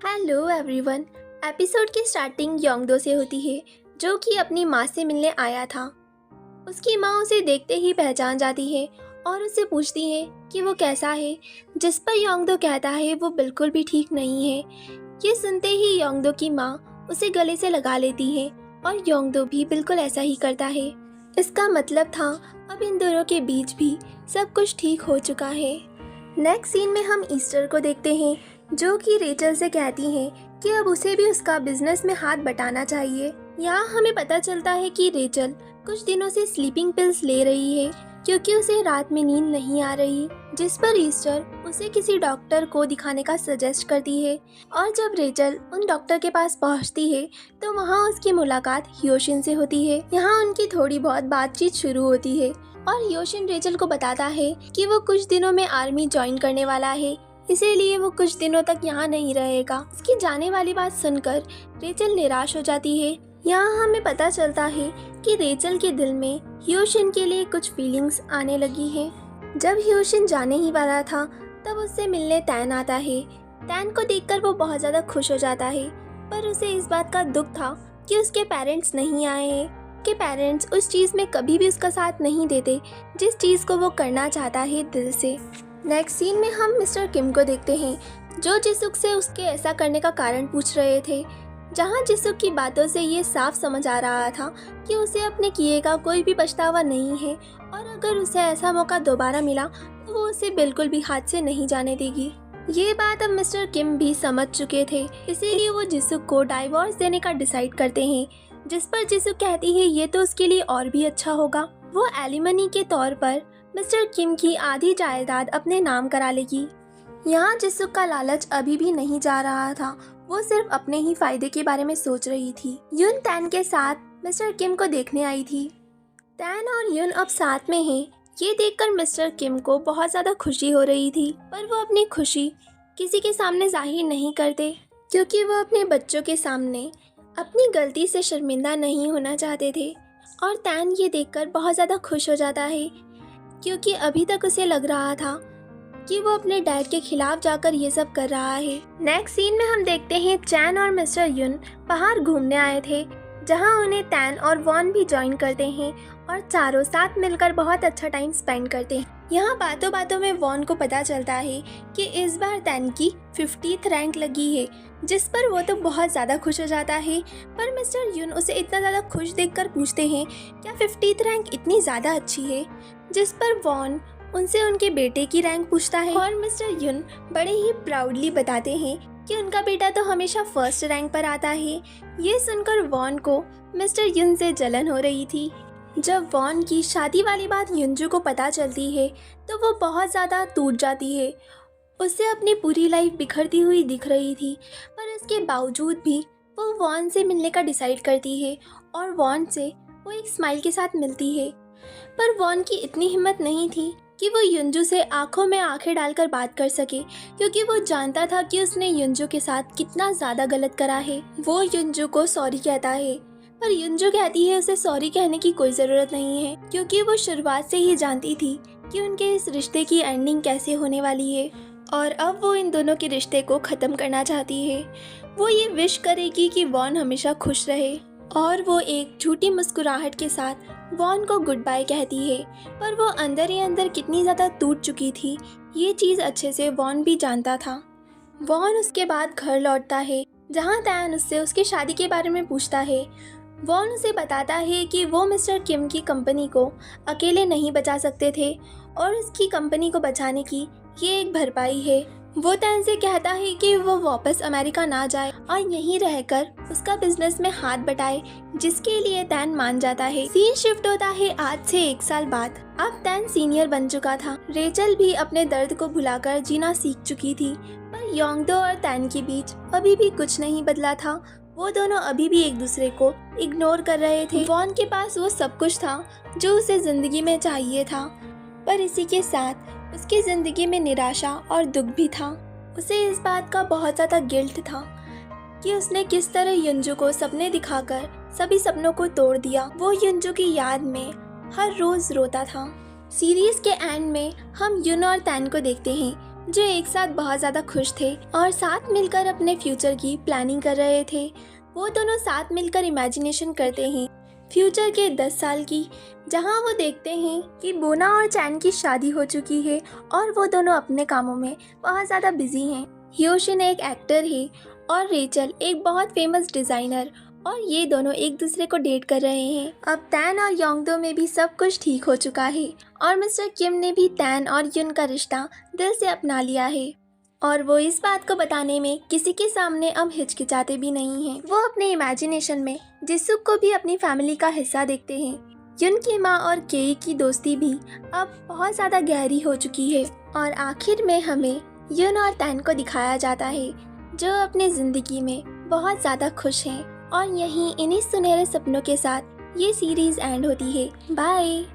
Hello everyone. Episode की starting योंगदो से होती है, जो कि अपनी माँ से मिलने आया था। उसकी माँ उसे देखते ही पहचान जाती है और उससे पूछती है कि वो कैसा है, जिस पर योंगदो कहता है वो बिल्कुल भी ठीक नहीं है। ये सुनते ही योंगदो की माँ उसे गले से लगा लेती है और योंगदो भी बिल्कुल ऐसा ही करता है। इसका मतलब था अब इन दोनों के बीच भी सब कुछ ठीक हो चुका है। नेक्स्ट सीन में हम ईस्टर को देखते हैं, जो कि रेचल से कहती है कि अब उसे भी उसका बिजनेस में हाथ बटाना चाहिए। यहाँ हमें पता चलता है कि रेचल कुछ दिनों से स्लीपिंग पिल्स ले रही है क्योंकि उसे रात में नींद नहीं आ रही, जिस पर ईस्टर उसे किसी डॉक्टर को दिखाने का सजेस्ट करती है। और जब रेचल उन डॉक्टर के पास पहुँचती है तो वहाँ उसकी मुलाकात हियोशिन से होती है। यहाँ उनकी थोड़ी बहुत बातचीत शुरू होती है और हियोशिन रेचल को बताता है कि वो कुछ दिनों में आर्मी ज्वाइन करने वाला है, इसीलिए वो कुछ दिनों तक यहाँ नहीं रहेगा। उसकी जाने वाली बात सुनकर रेचल निराश हो जाती है। यहाँ हमें पता चलता है कि रेचल के दिल में हियोशिन के लिए कुछ फीलिंग्स आने लगी है। जब हियोशिन जाने ही वाला था तब उससे मिलने तैन आता है। तैन को देखकर वो बहुत ज़्यादा खुश हो जाता है, पर उसे इस बात का दुख था कि उसके पेरेंट्स नहीं आए हैं। उसके पेरेंट्स उस चीज़ में कभी भी उसका साथ नहीं देते जिस चीज़ को वो करना चाहता है दिल से। नेक्स्ट सीन में हम मिस्टर किम को देखते हैं, जो जिसुक से उसके ऐसा करने का कारण पूछ रहे थे। जहां जिसुक की बातों से ये साफ समझ आ रहा था कि उसे अपने किए का कोई भी पछतावा नहीं है और अगर उसे ऐसा मौका दोबारा मिला तो वो उसे बिल्कुल भी हाथ से नहीं जाने देगी। ये बात अब मिस्टर किम भी समझ चुके थे, इसीलिए वो जिसुक को डाइवोर्स देने का डिसाइड करते हैं, जिस पर जिसुक कहती है ये तो उसके लिए और भी अच्छा होगा। वो एलिमनी के तौर पर मिस्टर किम की आधी जायदाद अपने नाम करा लेगी। यहाँ जिसुक का लालच अभी भी नहीं जा रहा था, वो सिर्फ अपने ही फायदे के बारे में सोच रही थी। युन तैन के साथ मिस्टर किम को देखने आई थी। तैन और युन अब साथ में हैं। ये देखकर मिस्टर किम को बहुत ज़्यादा खुशी हो रही थी, पर वो अपनी खुशी किसी के सामने जाहिर नहीं करते क्योंकि वो अपने बच्चों के सामने अपनी गलती से शर्मिंदा नहीं होना चाहते थे। और तैन ये देखकर बहुत ज़्यादा खुश हो जाता है क्योंकि अभी तक उसे लग रहा था कि वो अपने डैड के खिलाफ जाकर ये सब कर रहा है। नेक्स्ट सीन में हम देखते हैं चैन और मिस्टर युन बाहर घूमने आए थे, जहां उन्हें तैन और वॉन भी ज्वाइन करते हैं और चारों साथ मिलकर बहुत अच्छा टाइम स्पेंड करते हैं। यहाँ बातों बातों में वॉन को पता चलता है कि इस बार तैन की 50th रैंक लगी है, जिस पर वो तो बहुत ज़्यादा खुश हो जाता है। पर मिस्टर युन उसे इतना ज़्यादा खुश देखकर पूछते हैं क्या 50th रैंक इतनी ज़्यादा अच्छी है, जिस पर वॉन उनसे उनके बेटे की रैंक पूछता है और मिस्टर युन बड़े ही प्राउडली बताते हैं कि उनका बेटा तो हमेशा फर्स्ट रैंक पर आता है। ये सुनकर वॉन को मिस्टर युन से जलन हो रही थी। जब वॉन की शादी वाली बात युनजू को पता चलती है तो वो बहुत ज़्यादा टूट जाती है। उससे अपनी पूरी लाइफ बिखरती हुई दिख रही थी, पर इसके बावजूद भी वो वॉन से मिलने का डिसाइड करती है और वॉन से वो एक स्माइल के साथ मिलती है। पर वॉन की इतनी हिम्मत नहीं थी कि वो युनजू से आंखों में आंखें डालकर बात कर सके, क्योंकि वो जानता था कि उसने युनजू के साथ कितना ज़्यादा गलत करा है। वो युनजू को सॉरी कहता है, पर युनजू कहती है उसे सॉरी कहने की कोई ज़रूरत नहीं है, क्योंकि वो शुरुआत से ही जानती थी कि उनके इस रिश्ते की एंडिंग कैसे होने वाली है और अब वो इन दोनों के रिश्ते को ख़त्म करना चाहती है। वो ये विश करेगी कि वॉन हमेशा खुश रहे और वो एक झूठी मुस्कुराहट के साथ वॉन को गुड बाय कहती है। पर वो अंदर ही अंदर कितनी ज़्यादा टूट चुकी थी, ये चीज़ अच्छे से वॉन भी जानता था। वॉन उसके बाद घर लौटता है, जहाँ तैन उससे उसकी शादी के बारे में पूछता है। वॉन उसे बताता है कि वो मिस्टर किम की कंपनी को अकेले नहीं बचा सकते थे और उसकी कंपनी को बचाने की ये एक भरपाई है। वो तैन से कहता है कि वो वापस अमेरिका ना जाए और यहीं रहकर उसका बिजनेस में हाथ बटाए, जिसके लिए तैन मान जाता है। सीन शिफ्ट होता है आज से 1 साल बाद। अब तैन सीनियर बन चुका था। रेचल भी अपने दर्द को भुलाकर जीना सीख चुकी थी, पर योंगदो और तैन के बीच अभी भी कुछ नहीं बदला था। वो दोनों अभी भी एक दूसरे को इग्नोर कर रहे थे। वॉन के पास वो सब कुछ था जो उसे जिंदगी में चाहिए था, पर इसी के साथ उसकी ज़िंदगी में निराशा और दुख भी था। उसे इस बात का बहुत ज़्यादा गिल्ट था कि उसने किस तरह युनजू को सपने दिखाकर सभी सपनों को तोड़ दिया। वो युनजू की याद में हर रोज़ रोता था। सीरीज़ के एंड में हम युन और तैन को देखते हैं, जो एक साथ बहुत ज़्यादा खुश थे और साथ मिलकर अपने फ्यूचर की प्लानिंग कर रहे थे। वो दोनों साथ मिलकर इमेजिनेशन करते हैं फ्यूचर के 10 साल की, जहां वो देखते हैं कि बोना और चैन की शादी हो चुकी है और वो दोनों अपने कामों में बहुत ज़्यादा बिजी हैं। ह्योशिन एक एक्टर है और रेचल एक बहुत फेमस डिज़ाइनर, और ये दोनों एक दूसरे को डेट कर रहे हैं। अब तैन और योंगदो में भी सब कुछ ठीक हो चुका है और मिस्टर किम ने भी तैन और युन का रिश्ता दिल से अपना लिया है, और वो इस बात को बताने में किसी के सामने अब हिचकिचाते भी नहीं हैं। वो अपने इमेजिनेशन में जिसुक को भी अपनी फैमिली का हिस्सा देखते हैं। युन की माँ और केई की दोस्ती भी अब बहुत ज़्यादा गहरी हो चुकी है, और आखिर में हमें युन और तैन को दिखाया जाता है जो अपनी ज़िंदगी में बहुत ज़्यादा खुश हैं। और यहीं इन्हीं सुनहरे सपनों के साथ ये सीरीज़ एंड होती है। बाय।